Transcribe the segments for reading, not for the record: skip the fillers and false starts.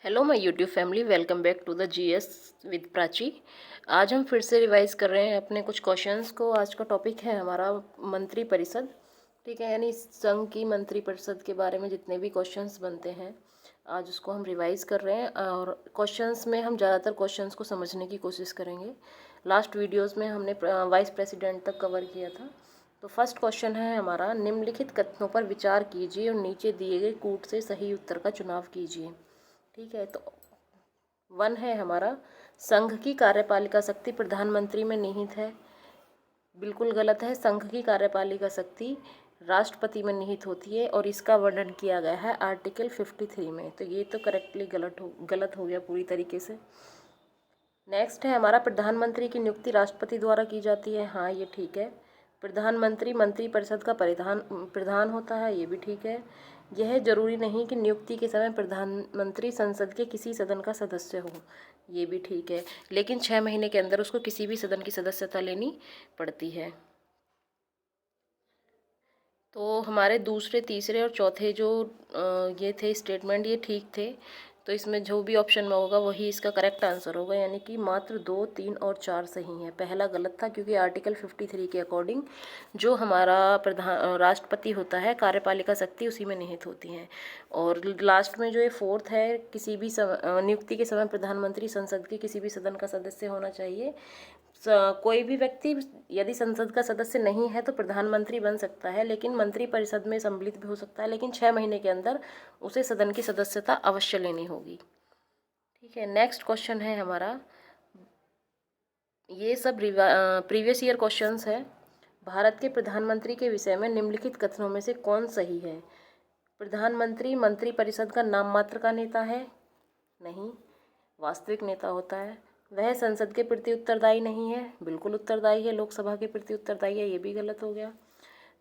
Hello my YouTube family, welcome back to the GS with Prachi. आज हम फिर से रिवाइज कर रहे हैं अपने कुछ क्वेश्चंस को। आज का टॉपिक है हमारा मंत्री परिषद, ठीक है, यानी संघ की मंत्री परिषद के बारे में जितने भी क्वेश्चंस बनते हैं आज उसको हम रिवाइज कर रहे हैं। और क्वेश्चंस में हम ज़्यादातर क्वेश्चंस को समझने की कोशिश करेंगे। लास्ट वीडियोज़ में हमने वाइस प्रेसिडेंट तक कवर किया था। तो फर्स्ट क्वेश्चन है हमारा, निम्नलिखित कथनों पर विचार कीजिए और नीचे दिए गए कूट से सही उत्तर का चुनाव कीजिए। ठीक है, तो वन है हमारा, संघ की कार्यपालिका शक्ति प्रधानमंत्री में निहित है। बिल्कुल गलत है। संघ की कार्यपालिका शक्ति राष्ट्रपति में निहित होती है और इसका वर्णन किया गया है आर्टिकल 53 में। तो ये तो करेक्टली गलत हो गया पूरी तरीके से। नेक्स्ट है हमारा, प्रधानमंत्री की नियुक्ति राष्ट्रपति द्वारा की जाती है। हाँ, ये ठीक है। प्रधानमंत्री मंत्रिपरिषद का प्रधान होता है, ये भी ठीक है। यह जरूरी नहीं कि नियुक्ति के समय प्रधानमंत्री संसद के किसी सदन का सदस्य हो, ये भी ठीक है, लेकिन 6 महीने के अंदर उसको किसी भी सदन की सदस्यता लेनी पड़ती है। तो हमारे दूसरे, तीसरे और चौथे जो ये थे स्टेटमेंट, ये ठीक थे। तो इसमें जो भी ऑप्शन में होगा वही इसका करेक्ट आंसर होगा, यानी कि मात्र 2, 3 और 4 सही हैं। पहला गलत था क्योंकि आर्टिकल 53 के अकॉर्डिंग जो हमारा राष्ट्रपति होता है, कार्यपालिका शक्ति उसी में निहित होती हैं। और लास्ट में जो ये फोर्थ है, किसी भी नियुक्ति के समय प्रधानमंत्री संसद के किसी भी सदन का सदस्य होना चाहिए। कोई भी व्यक्ति यदि संसद का सदस्य नहीं है तो प्रधानमंत्री बन सकता है, लेकिन मंत्री परिषद में सम्मिलित भी हो सकता है, लेकिन 6 महीने के अंदर उसे सदन की सदस्यता अवश्य लेनी होगी। ठीक है, नेक्स्ट क्वेश्चन है हमारा, ये सब प्रीवियस ईयर क्वेश्चंस है। भारत के प्रधानमंत्री के विषय में निम्नलिखित कथनों में से कौन सही है? प्रधानमंत्री मंत्री परिषद का नाम मात्र का नेता है? नहीं, वास्तविक नेता होता है। वह संसद के प्रति उत्तरदायी नहीं है? बिल्कुल उत्तरदायी है, लोकसभा के प्रति उत्तरदायी है, ये भी गलत हो गया।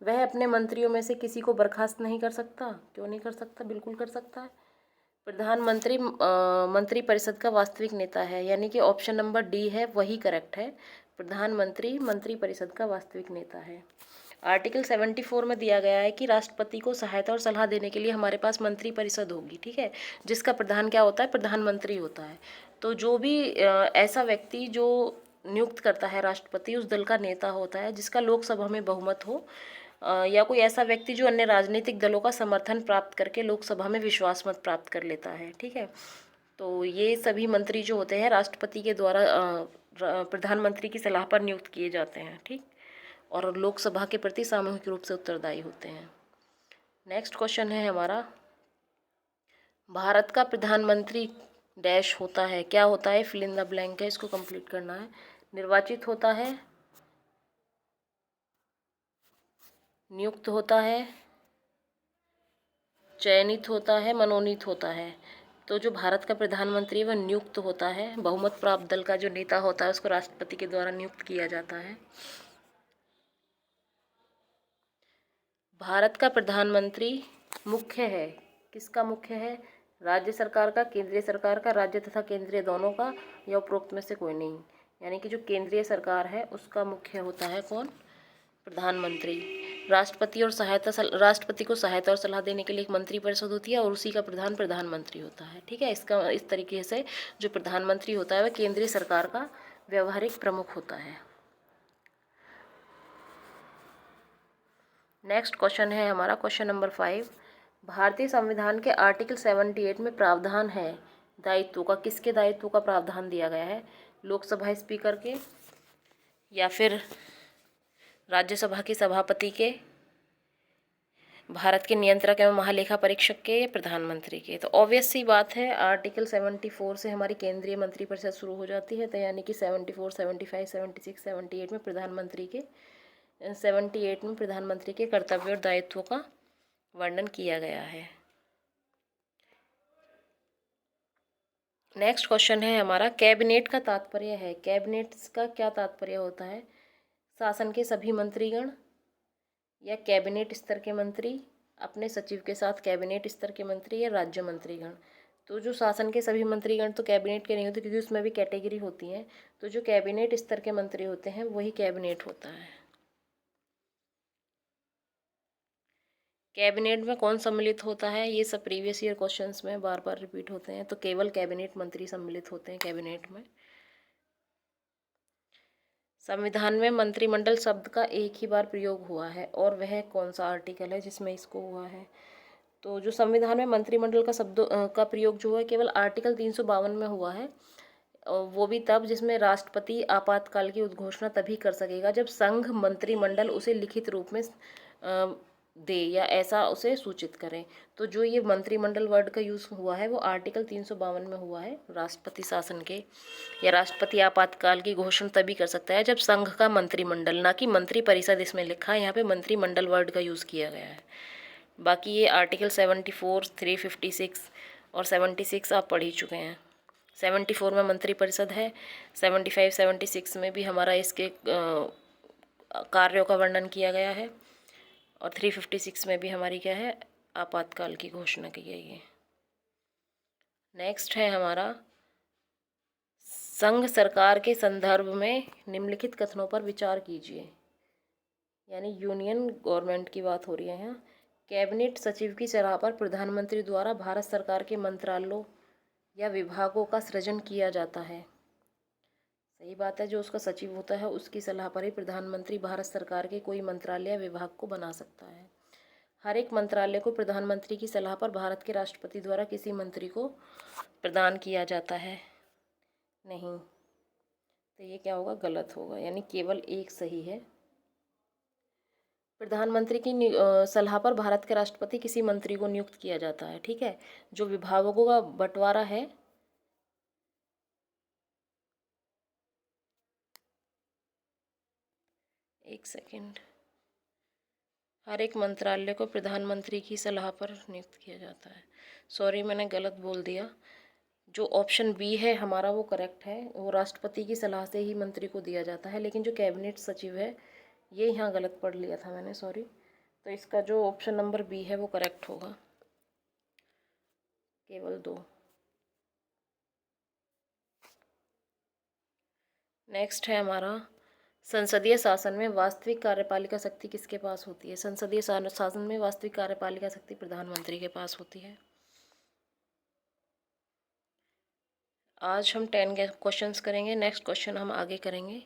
वह अपने मंत्रियों में से किसी को बर्खास्त नहीं कर सकता? क्यों नहीं कर सकता, बिल्कुल कर सकता है। प्रधानमंत्री मंत्री परिषद का वास्तविक नेता है, यानी कि ऑप्शन नंबर डी है वही करेक्ट है। प्रधानमंत्री मंत्री परिषद का वास्तविक नेता है। आर्टिकल 74 में दिया गया है कि राष्ट्रपति को सहायता और सलाह देने के लिए हमारे पास मंत्री परिषद होगी, ठीक है, जिसका प्रधान क्या होता है? प्रधानमंत्री होता है। तो जो भी ऐसा व्यक्ति जो नियुक्त करता है राष्ट्रपति, उस दल का नेता होता है जिसका लोकसभा में बहुमत हो, या कोई ऐसा व्यक्ति जो अन्य राजनीतिक दलों का समर्थन प्राप्त करके लोकसभा में विश्वास मत प्राप्त कर लेता है। ठीक है, तो ये सभी मंत्री जो होते हैं राष्ट्रपति के द्वारा प्रधानमंत्री की सलाह पर नियुक्त किए जाते हैं, ठीक, और लोकसभा के प्रति सामूहिक रूप से उत्तरदायी होते हैं। नेक्स्ट क्वेश्चन है हमारा, भारत का प्रधानमंत्री डैश होता है, क्या होता है? फिल इन द ब्लैंक है, इसको कंप्लीट करना है। निर्वाचित होता है, नियुक्त होता है, चयनित होता है, मनोनीत होता है। तो जो भारत का प्रधानमंत्री है वह नियुक्त होता है। बहुमत प्राप्त दल का जो नेता होता है उसको राष्ट्रपति के द्वारा नियुक्त किया जाता है। भारत का प्रधानमंत्री मुख्य है, किसका मुख्य है? राज्य सरकार का, केंद्रीय सरकार का, राज्य तथा केंद्रीय दोनों का, या उपरोक्त में से कोई नहीं। यानी कि जो केंद्रीय सरकार है उसका मुख्य होता है कौन? प्रधानमंत्री। राष्ट्रपति को सहायता और सलाह देने के लिए एक मंत्री परिषद होती है और उसी का प्रधान प्रधानमंत्री होता है। ठीक है, इसका इस तरीके से जो प्रधानमंत्री होता है वह केंद्रीय सरकार का व्यवहारिक प्रमुख होता है। नेक्स्ट क्वेश्चन है हमारा क्वेश्चन नंबर 5, भारतीय संविधान के आर्टिकल 78 में प्रावधान है दायित्व का, किसके दायित्व का प्रावधान दिया गया है? लोकसभा स्पीकर के, या फिर राज्यसभा के सभापति के, भारत के नियंत्रक एवं महालेखा परीक्षक के, या प्रधानमंत्री के? तो ऑब्वियस सी बात है, आर्टिकल 74 से हमारी केंद्रीय मंत्रिपरिषद शुरू हो जाती है। तो यानी कि 74, 75, 76, 78 में प्रधानमंत्री के 78 में प्रधानमंत्री के कर्तव्य और दायित्वों का वर्णन किया गया है। नेक्स्ट क्वेश्चन है हमारा, कैबिनेट का तात्पर्य है, कैबिनेट का क्या तात्पर्य होता है? शासन के सभी मंत्रीगण, या कैबिनेट स्तर के मंत्री अपने सचिव के साथ, कैबिनेट स्तर के मंत्री, या राज्य मंत्रीगण? तो जो शासन के सभी मंत्रीगण तो कैबिनेट के नहीं होते क्योंकि उसमें भी कैटेगरी होती है। तो जो कैबिनेट स्तर के मंत्री होते हैं वही कैबिनेट होता है। कैबिनेट में कौन सम्मिलित होता है? ये सब प्रीवियस ईयर क्वेश्चंस में बार बार रिपीट होते हैं, तो केवल कैबिनेट मंत्री सम्मिलित होते हैं कैबिनेट में। संविधान में मंत्रिमंडल शब्द का एक ही बार प्रयोग हुआ है, और वह कौन सा आर्टिकल है जिसमें इसको हुआ है? तो जो संविधान में मंत्रिमंडल का शब्द का प्रयोग जो है केवल आर्टिकल 352 में हुआ है, वो भी तब जिसमें राष्ट्रपति आपातकाल की उद्घोषणा तभी कर सकेगा जब संघ मंत्रिमंडल उसे लिखित रूप में दे या ऐसा उसे सूचित करें। तो जो ये मंत्रिमंडल वर्ड का यूज़ हुआ है वो आर्टिकल 352 में हुआ है। राष्ट्रपति शासन के या राष्ट्रपति आपातकाल की घोषणा तभी कर सकता है जब संघ का मंत्रिमंडल, ना कि मंत्री परिषद इसमें लिखा है, यहाँ पे मंत्रिमंडल वर्ड का यूज़ किया गया है। बाकी ये आर्टिकल 74, 356 और 76 आप पढ़ ही चुके हैं। 74 में मंत्रिपरिषद है, 75, 76 में भी हमारा इसके कार्यों का वर्णन किया गया है, और 356 में भी हमारी क्या है, आपातकाल की घोषणा की गई है। नेक्स्ट है हमारा संघ सरकार के संदर्भ में निम्नलिखित कथनों पर विचार कीजिए। यानी यूनियन गवर्नमेंट की बात हो रही है यहाँ। कैबिनेट सचिव की सलाह पर प्रधानमंत्री द्वारा भारत सरकार के मंत्रालयों या विभागों का सृजन किया जाता है। सही बात है, जो उसका सचिव होता है उसकी सलाह पर ही प्रधानमंत्री भारत सरकार के कोई मंत्रालय या विभाग को बना सकता है। हर एक मंत्रालय को प्रधानमंत्री की सलाह पर भारत के राष्ट्रपति द्वारा किसी मंत्री को प्रदान किया जाता है। नहीं, तो ये क्या होगा, गलत होगा, यानी केवल एक सही है। प्रधानमंत्री की सलाह पर भारत के राष्ट्रपति किसी मंत्री को नियुक्त किया जाता है। ठीक है, जो विभागों का बंटवारा है, एक सेकंड, हर एक मंत्रालय को प्रधानमंत्री की सलाह पर नियुक्त किया जाता है। सॉरी, मैंने गलत बोल दिया। जो ऑप्शन बी है हमारा वो करेक्ट है, वो राष्ट्रपति की सलाह से ही मंत्री को दिया जाता है, लेकिन जो कैबिनेट सचिव है ये यहाँ गलत पढ़ लिया था मैंने, सॉरी। तो इसका जो ऑप्शन नंबर बी है वो करेक्ट होगा, केवल 2। नेक्स्ट है हमारा संसदीय शासन में वास्तविक कार्यपालिका शक्ति किसके पास होती है? संसदीय शासन में वास्तविक कार्यपालिका शक्ति प्रधानमंत्री के पास होती है। आज हम 10 क्वेश्चंस करेंगे, नेक्स्ट क्वेश्चन हम आगे करेंगे।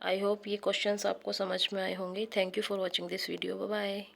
आई होप ये क्वेश्चंस आपको समझ में आए होंगे। Thank you for watching this video. Bye bye.